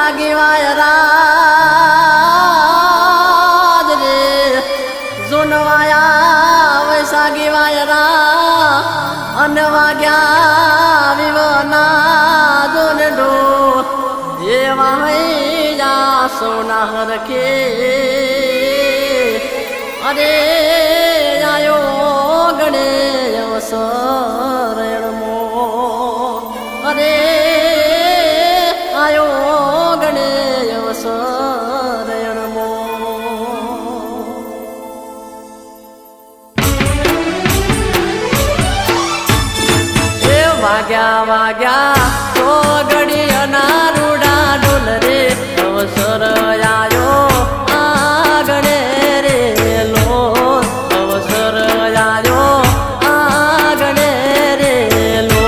વૈશાખી વાયરા રે જોનવાયા વૈશાખી વાયરા અન વાગ્યા વિવના જોનડો એવા હૈયા સોના હરખે અરે આયો ગણે અવસરણમો અરે આયો ગણે અવસરણમો એ વાગ્યા વાગ્યા તો ઘડિયાના રૂડા ડોલ રે અવસર આયો આ ગણે રે લો અવસર આયો આ ગણે રે લો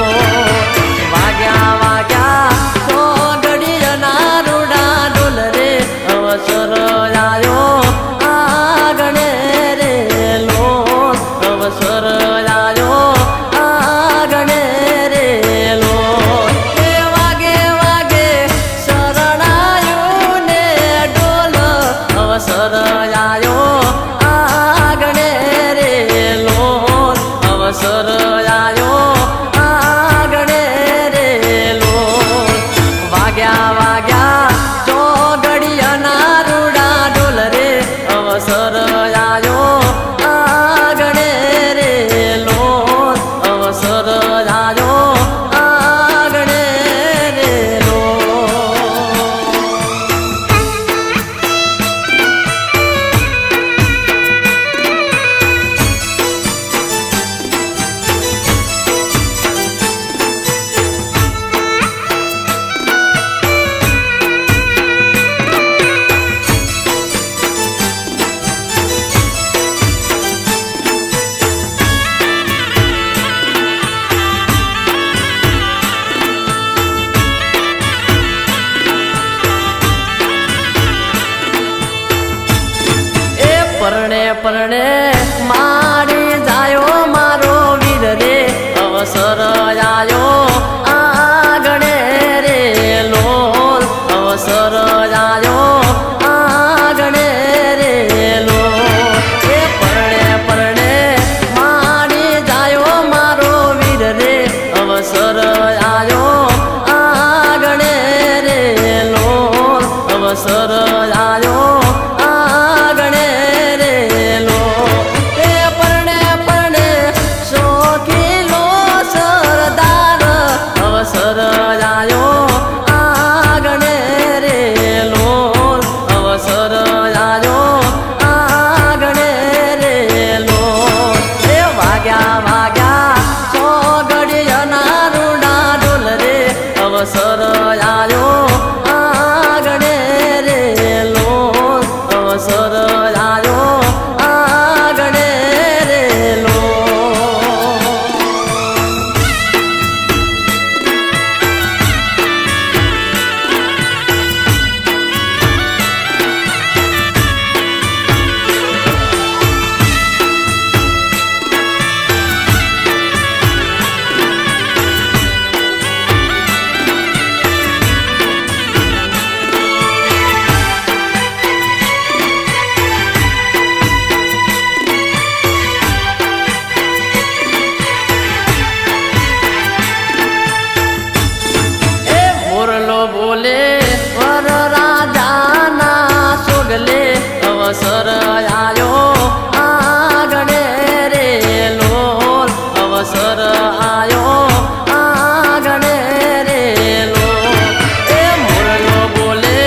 વાગ્યા વાગ્યા તો ઘડિયાના રૂડા ડોલ રે અવસર આયો આ ગણે રે લો અવસર આયો આ ગણે રે લો એ વાગે વાગે શરણાયું ને ડોલ અવસર આયો આ ગણે રે લો અવસર આયો આ ગણે રે લો વાગ્યા વાગ્યા તો ઘડિયાના રૂડા ડોલ રે અવસર આયો આ ગણે રે લો અવસર આયો આ ગણે રે લો પરણે પરણે મારી જાયો મારો વીર રે અવસર આયો આ ગણે રે લો અવસર આયો આ ગણે રે લો એ પરણે પરણે મારી જાયો મારો વીર રે અવસર આયો આ ગણે રે લો અવસર આયો આ ગણે અવસર આયો આ ગણે રે લો અવસર આયો આ ગણે રે લો એ વાગ્યા વાગ્યા સો ઘડિયાના રૂડા ડોલ રે અવસર આયો આ ગણે રે લો અવસર આયો આ ગણે રે લો બોલે વર રાજાના સોગલે અવસર આયો આ ગણે રે લો અવસર આયો આ ગણે રે લો એ મોરલો બોલે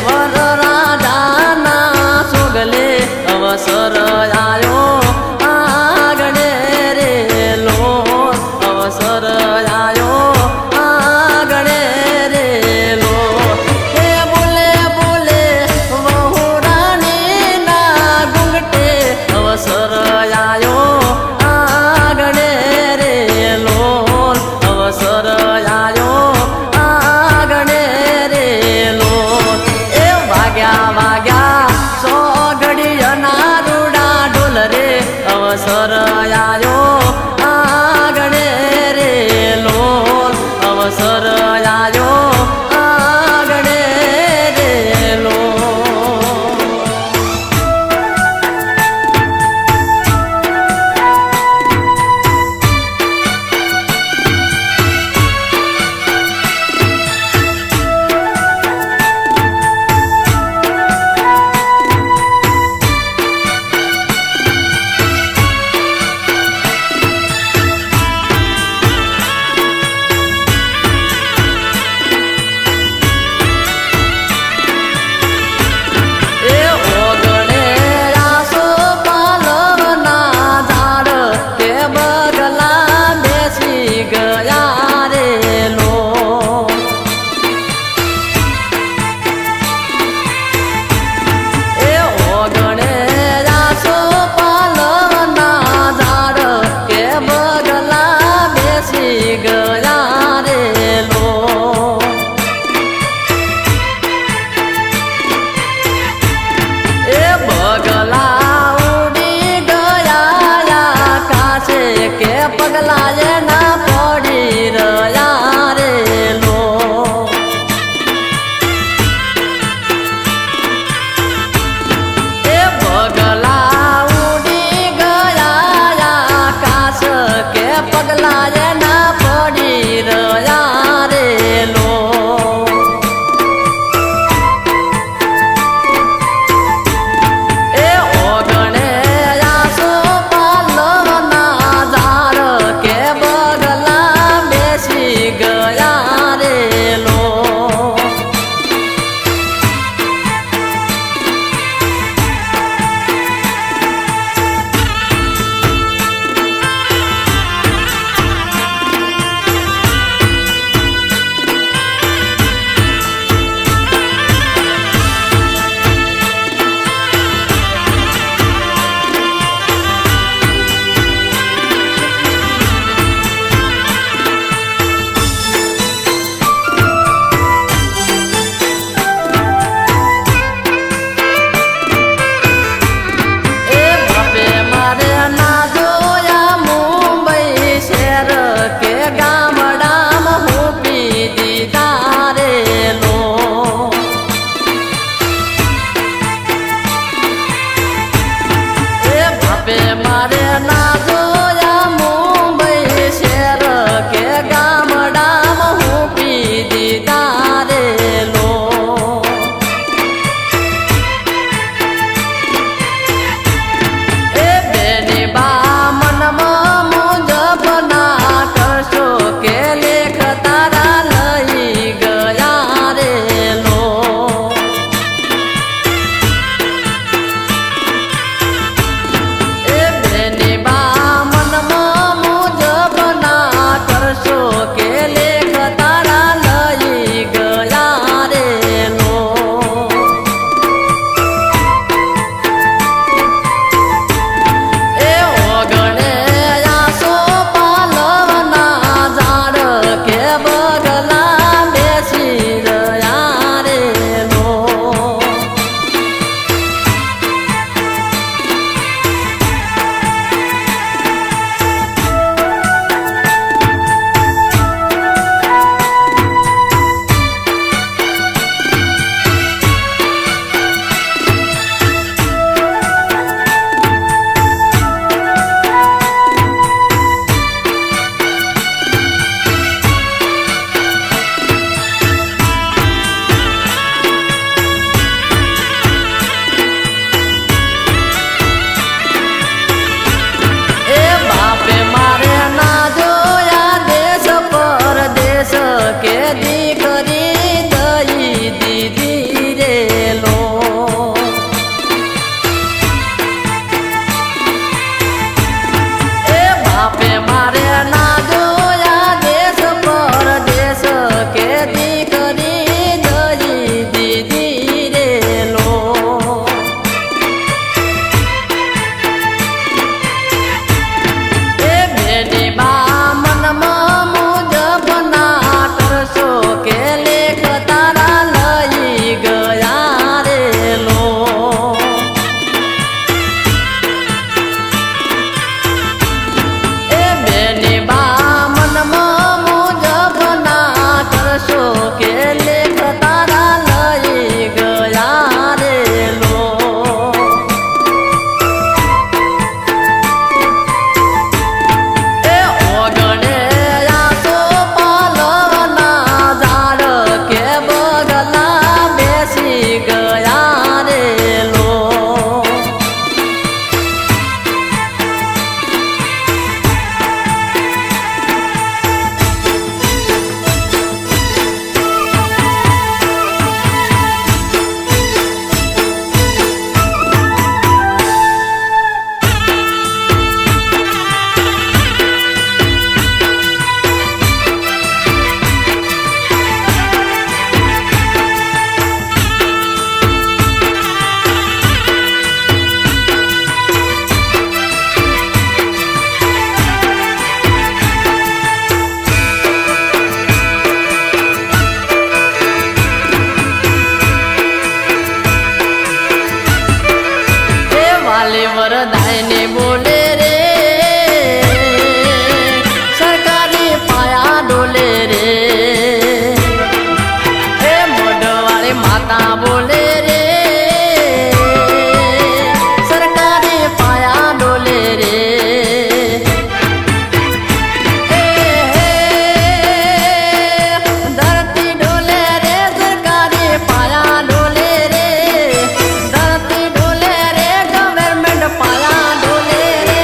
વર રાજાના સોગલે અવસર આયો આ ગણે રે લો અવસર આયો આ ગણે રે લો એ બોલે બોલે વહુરાણી ના ઘૂંઘટે અવસર આયો આ ગણે રે લો અવસર આયો આ ગણે રે લો એ વાગ્યા વાગ્યા સો ઘડિયાના રૂડા મારે ના જોયા મુંબઈ શહેર કે ગામડામાં હું પીધી તારેલો એ બેની બા મનમાં મુજબ ના કરશો કે લેખ તારા લઈ ગયા રેલો વરદાયને બોલે રે સરકારી પાયા ડોલે રે એ મોઢવાળી માતા બોલે રે સરકારી પાયા ડોલે રે ધરતી ડોલે રે સરકારી પાયા ડોલે રે ધરતી ડોલે રે ગવર્મેન્ટ પાયા ડોલે રે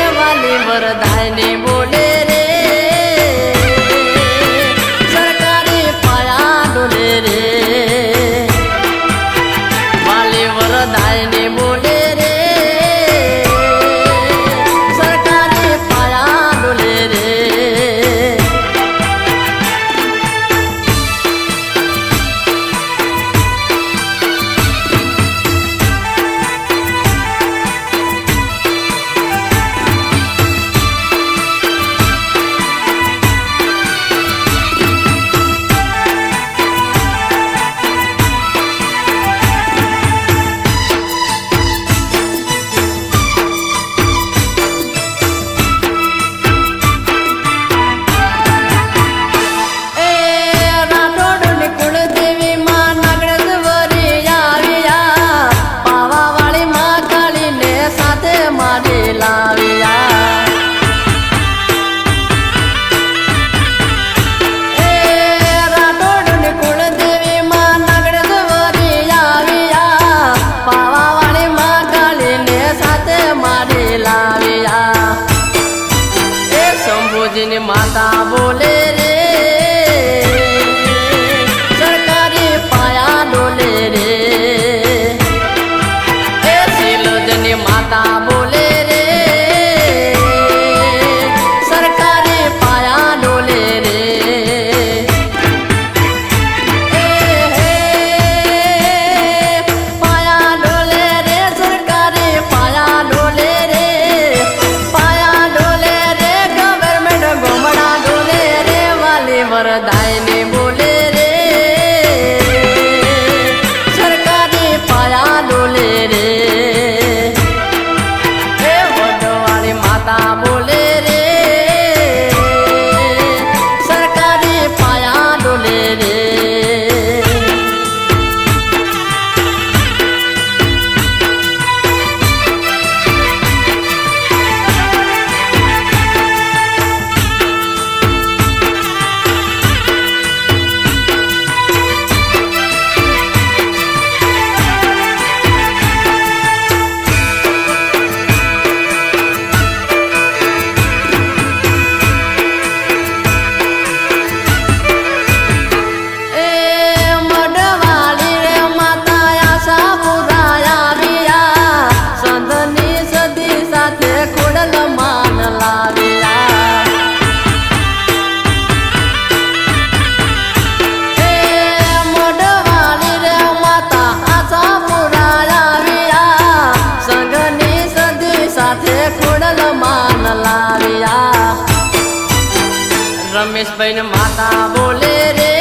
રમેશભાઈ ને માતા બોલે રે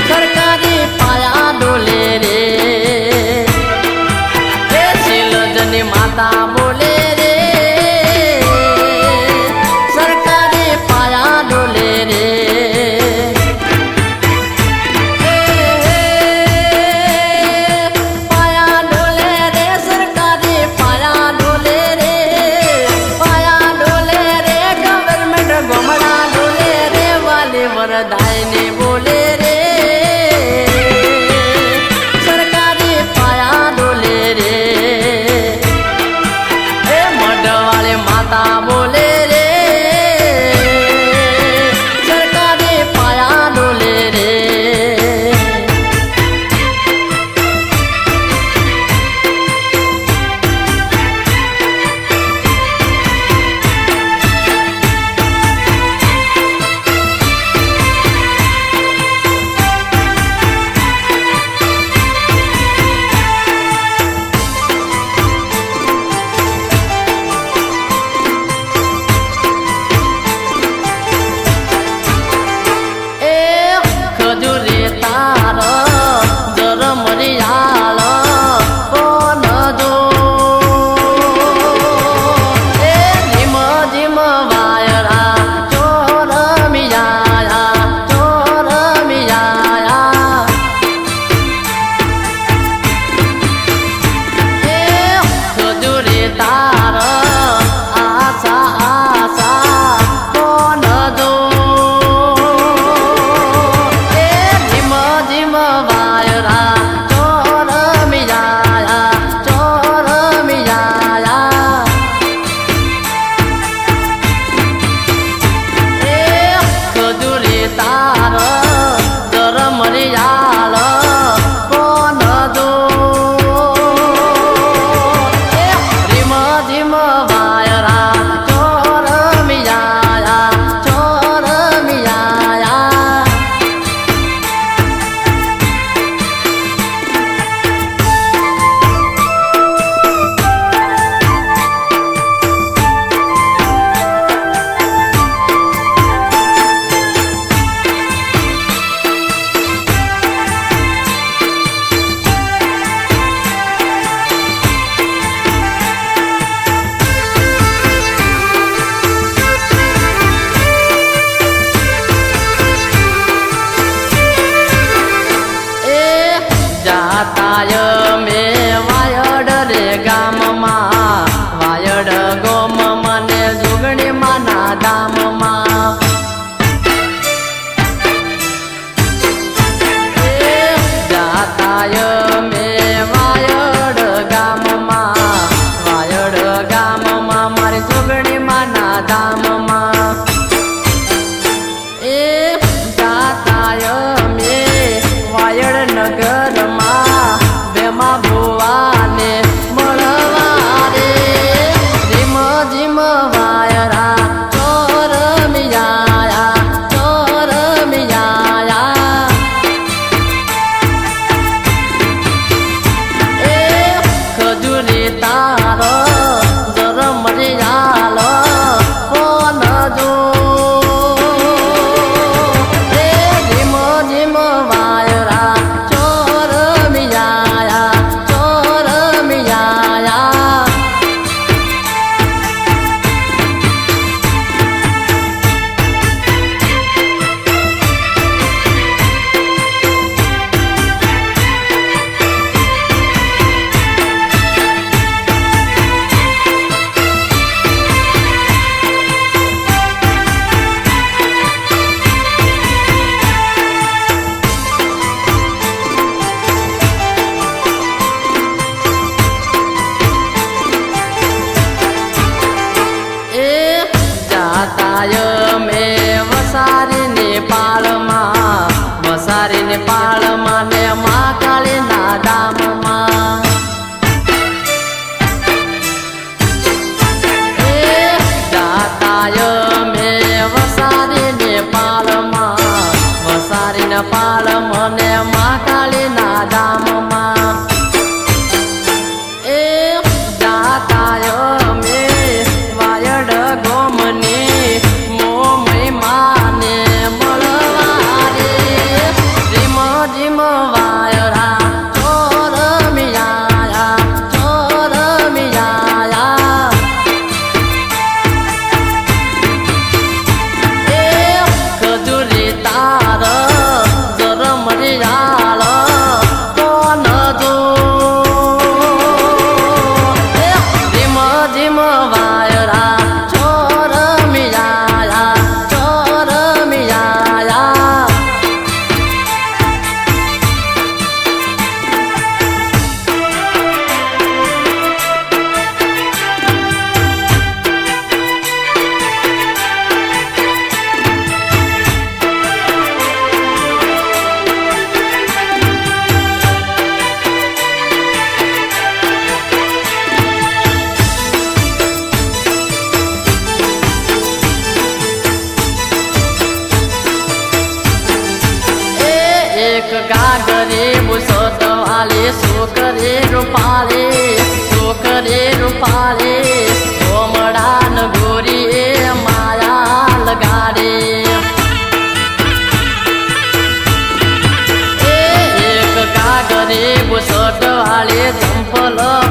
સરકારી પાયા ડોલે રે શૈલજની માતા બોલે રે સરકારી પાયા ડોલે રે પાયા ડોલે રે સરકારી પાયા ડોલે રે પાયા ડોલે રે ગવર્મેન્ટ ગમડા ડોલે રે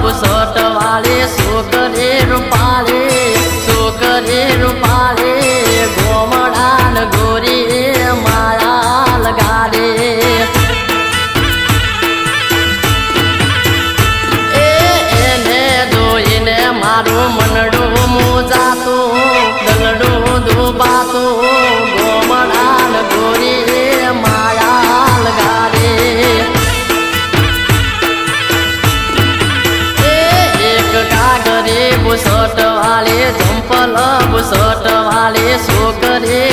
બુસટ વાળી છોકરી રૂપાળી ગોમડાન ગોરી માયા લગાડે એને જોઈને મારું મનડું મૂજાતું દલડું દુબાતું ગોમડાન ગોરી માયા લગાડે એક કાગરે બુસટ વાળી ચંપલ બુસટ વાળી છોકરી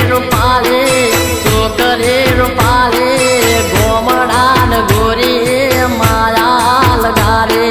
રૂપાળી ગોમડાન ગોરી માયા લગાડે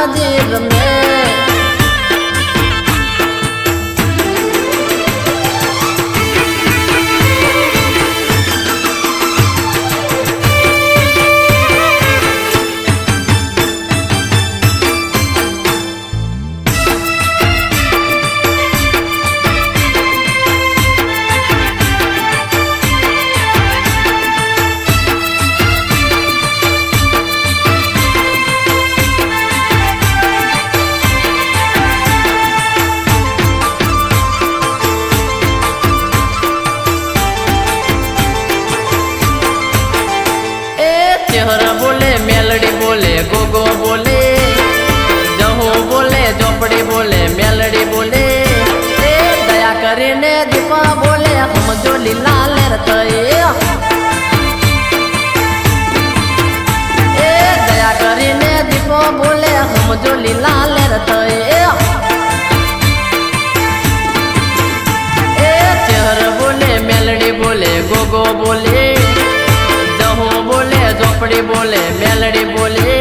નદી રમે चेहर बोले मेलडी बोले गोगो बोले जहू बोले झोपड़ी बोले मेलडी बोले दया करीने दीपा बोले हम जो लीला लेरत दया करीने दीपा बोले हम जो लीला लेरत चेहर बोले मेलडी बोले गोगो बोले झोपड़ी बोले मेलडी बोले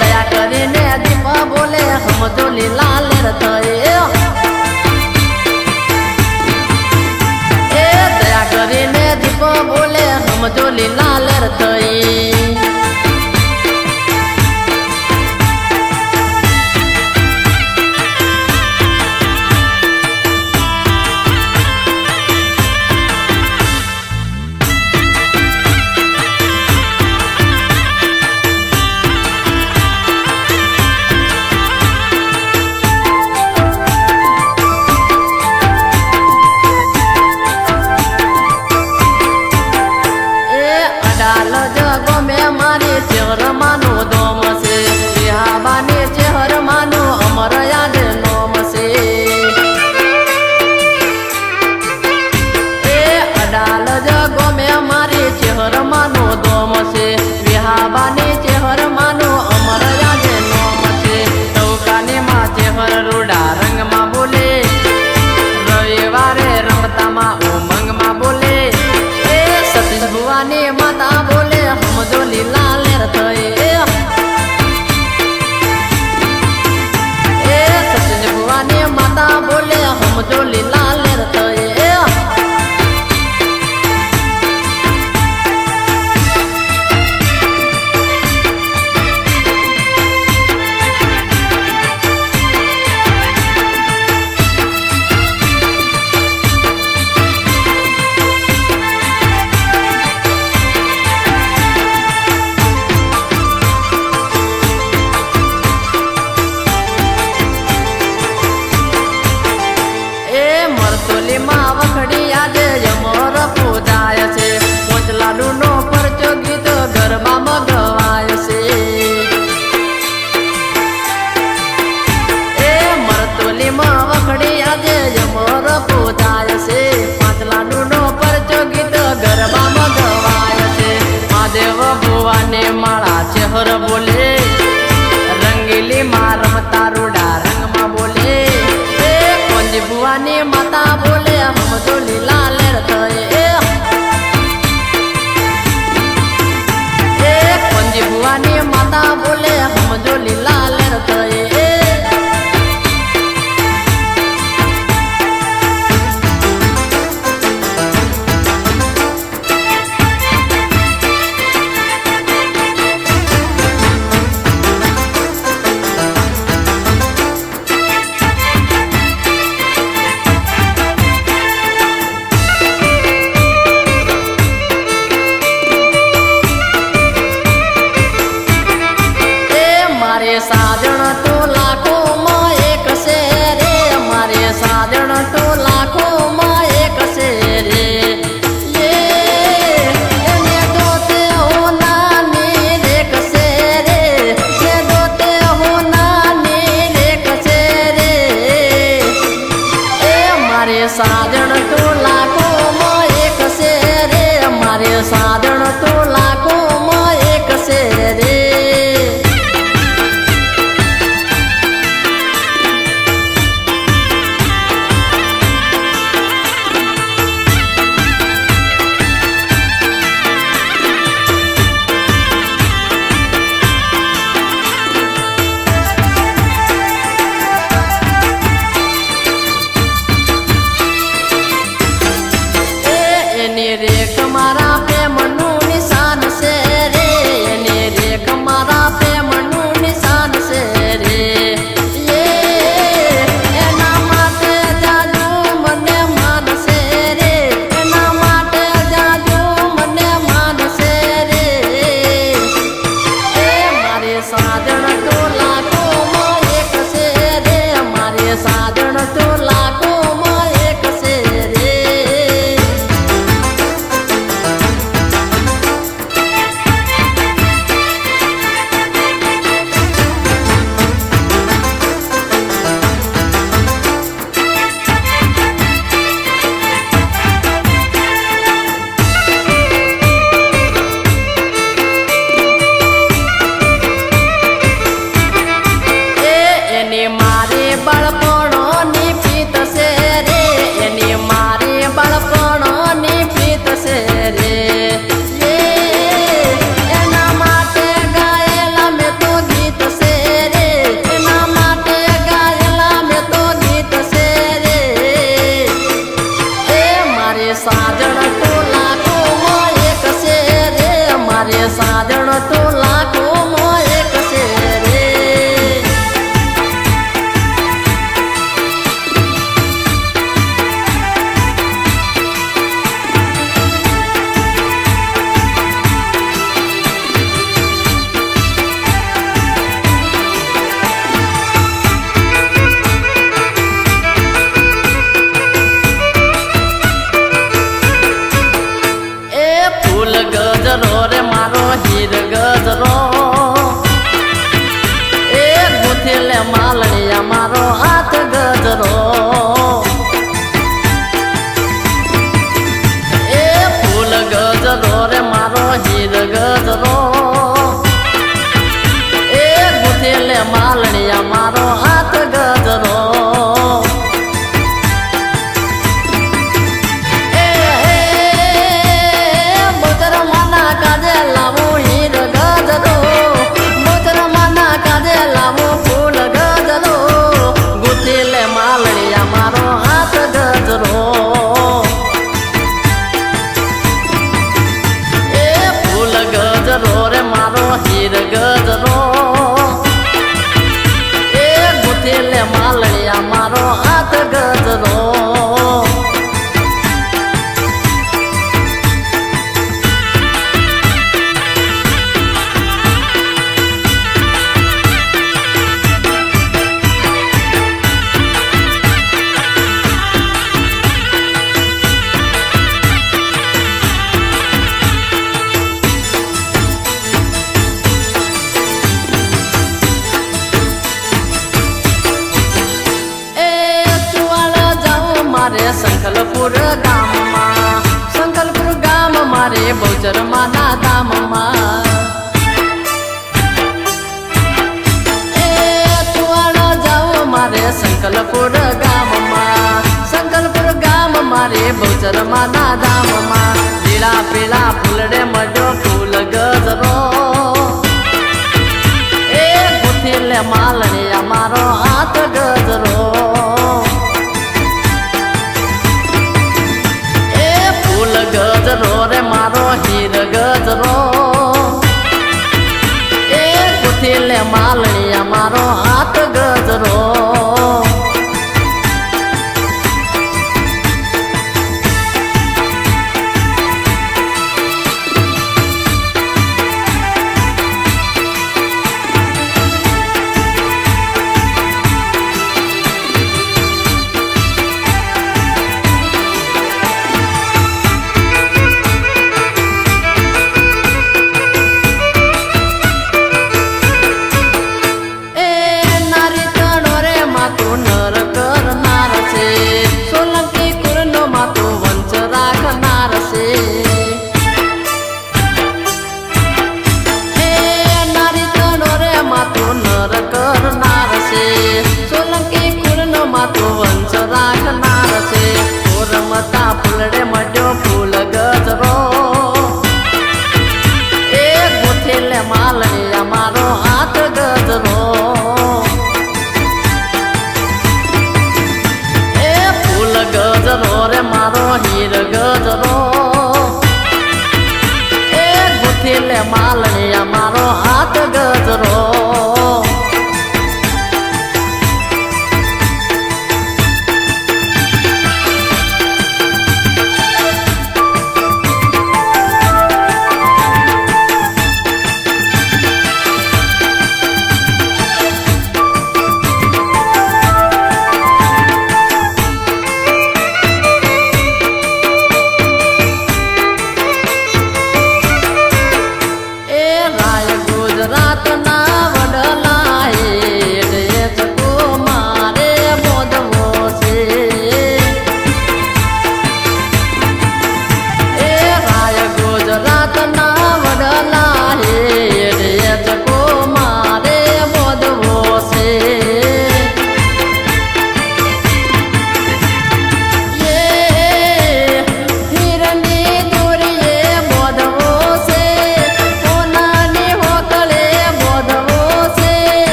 दया करीने दीपा बोले हम जो लीला लेरत दया करीने दीपा बोले हम जो लीला लेरत चेहर मानो दोम से बिहाबानी चेहर मानो अमर याद नोम से अडाल जगो में हमारी चेहर मानो दोम से बिहाबानी चेहर मानो अमर याद नोम से चौकानी माँ चेहर रूडा रंग माँ बोले रविवारे रमता माँ उमंग माँ बोले सतीश भुवानी माता बोले हम जो लीला सतीश भुवानी माता बोले हम जो लीला लेरत માં વખડી આજે યમોર પૂજાય છે પોચલાડુ નો પરચો ગીત ગરબા મગવાય છે મરતોલી માં વખડી આજે યમોર પૂજાય છે પાંચલાડુ નો પરચો ગીત ગરબા મગવાય છે મહાદેવ ભુવાને માળા ચેહર બોલે રંગીલી માં રમતા રૂડા રંગમાં બોલે કોંજી ભુવાની માતા बोले हम जो लीला लेरत कोंजी भुवानी माता बोले हम जो लीला लेरत સાધણ તો લાખોમાં એક છે રે મારે સાધણ તો લાખોમાં એક છે રે ફૂલ ગજરો રે મારો હીર ગજરો એ ગુથેલે માલણિયા મારો હાથ ગજરો એ ફૂલ ગજરો રે મારો હીર ગજરો એ ગુથેલે માલણિયા મારો હાથ ગજરો હીર ગજરો એ ગુથેલે માલણિયા મારો હાથ ગજરો સંકલપુર ગામ મારે બહુચર માના ધામમાં એ તુવાડો જાઉં મારે સંકલપુર ગામ મારે બહુચર માના ધામમાં લીલા પીળા ફૂલડે મજો ફૂલ ગજરો એ ગુથેલે માલણિયા મારો હાથ ગજરો ગજરો રે મારો હીર ગજરો એ ગુથેલે માલણિયા મારો હાથ ગજરો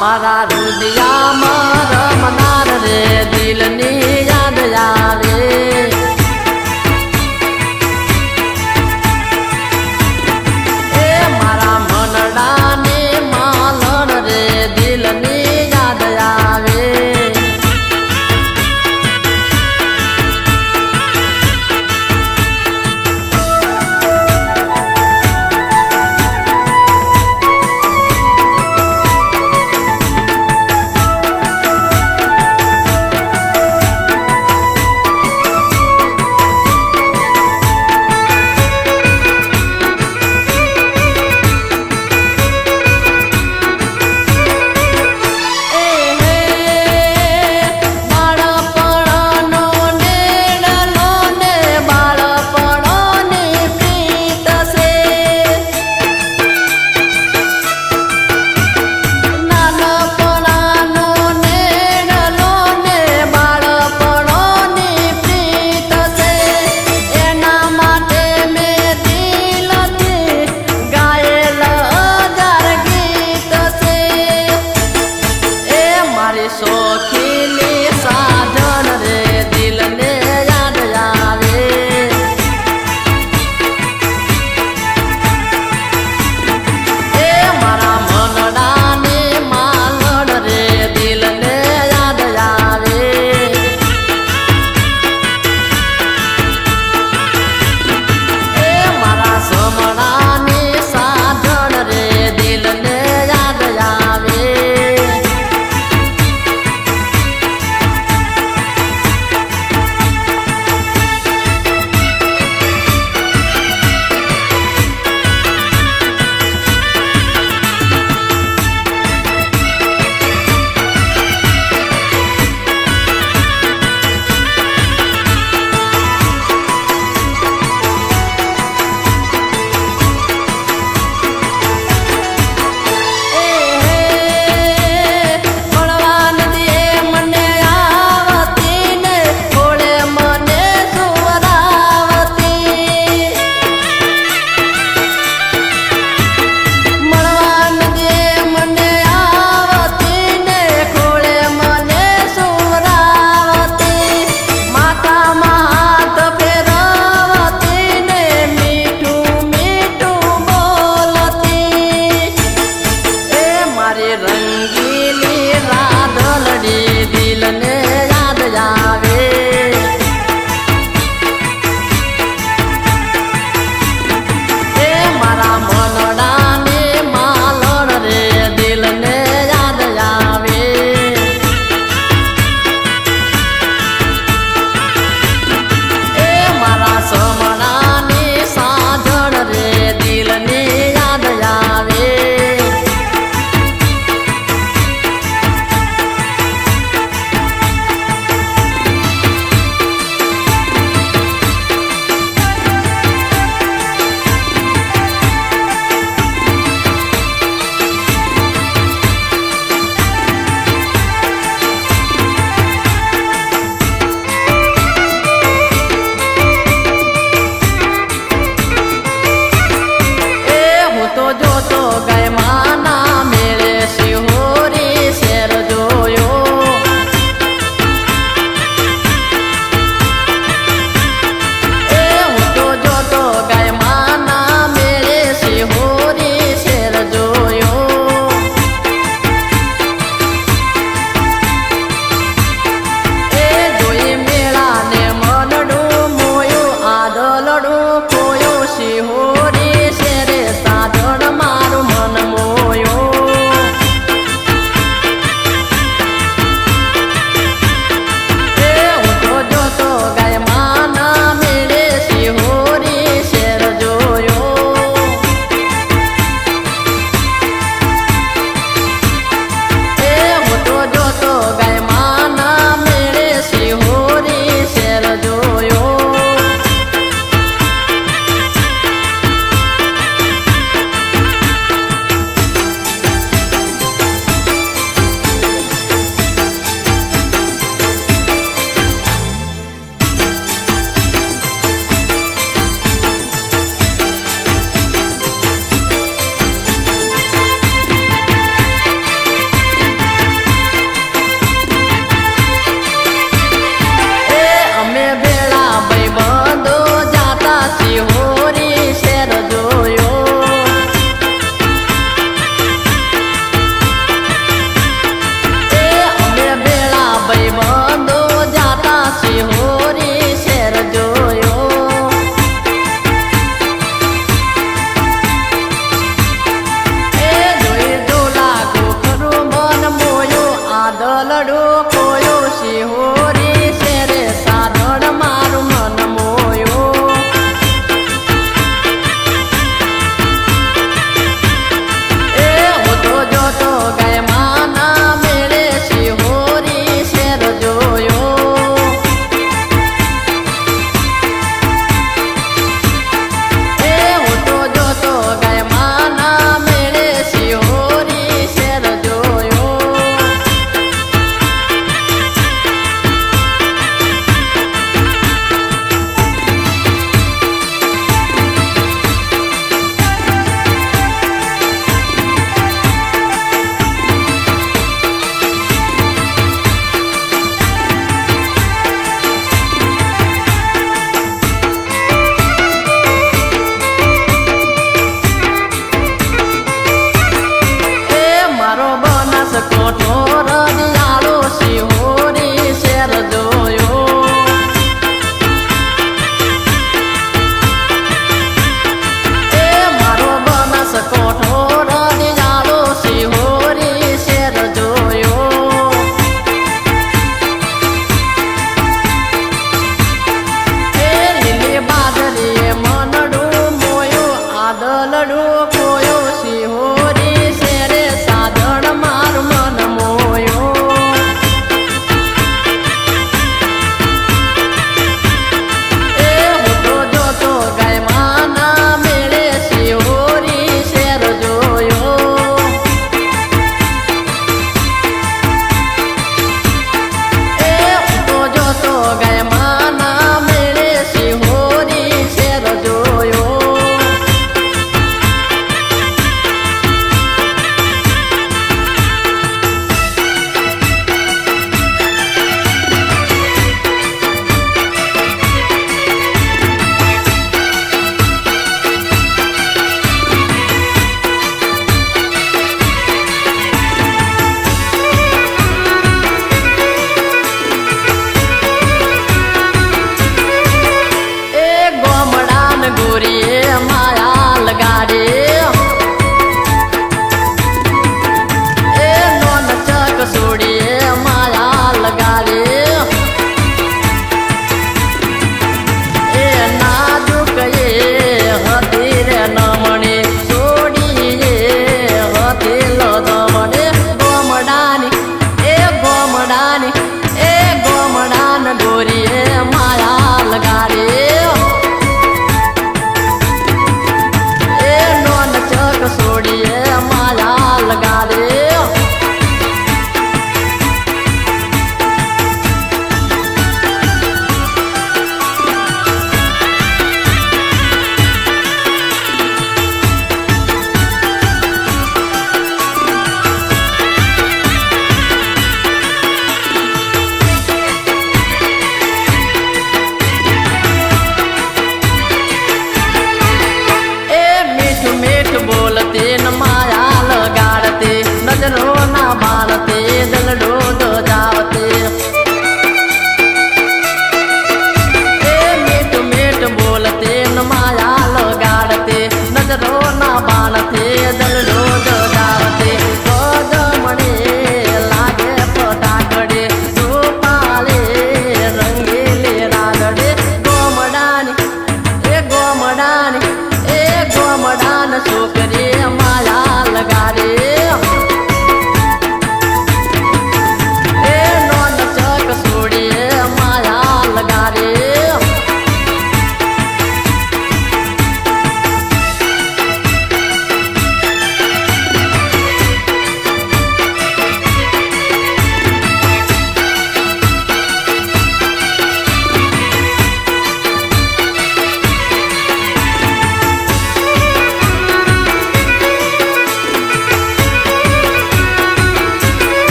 મારા રુદિયામાં રમનાર રે દિલની યાદ આવે એ મારા મનડાને માલણ રે દિલની યાદ આવે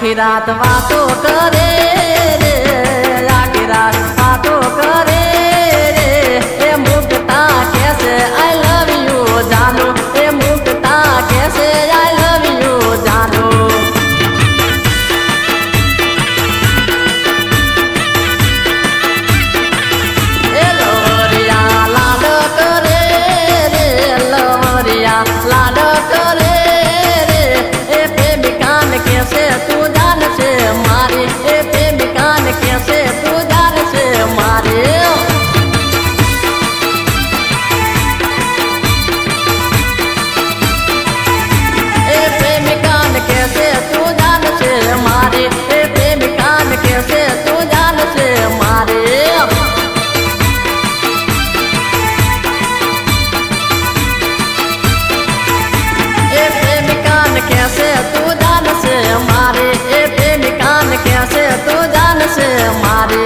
આખી રાત વાતો કરે રે આખી રાત વાતો કરે રે એ મુકતા કેસે આઈ લવ યુ જાનો એ મુકતા કેસે આઈ લવ યુ જાનો એ લવરિયા લાડ કરે રે લવરિયા લાડ કરે कैसे तू जान से मारे ए प्रेमिकान कैसे तू जान से मारे ए प्रेमिकान कैसे तू जान से मारे ए प्रेमिकान कैसे तू जान से मारे कैसे तू जान से मारे ए प्रेमिकान कैसे तू जान से मारे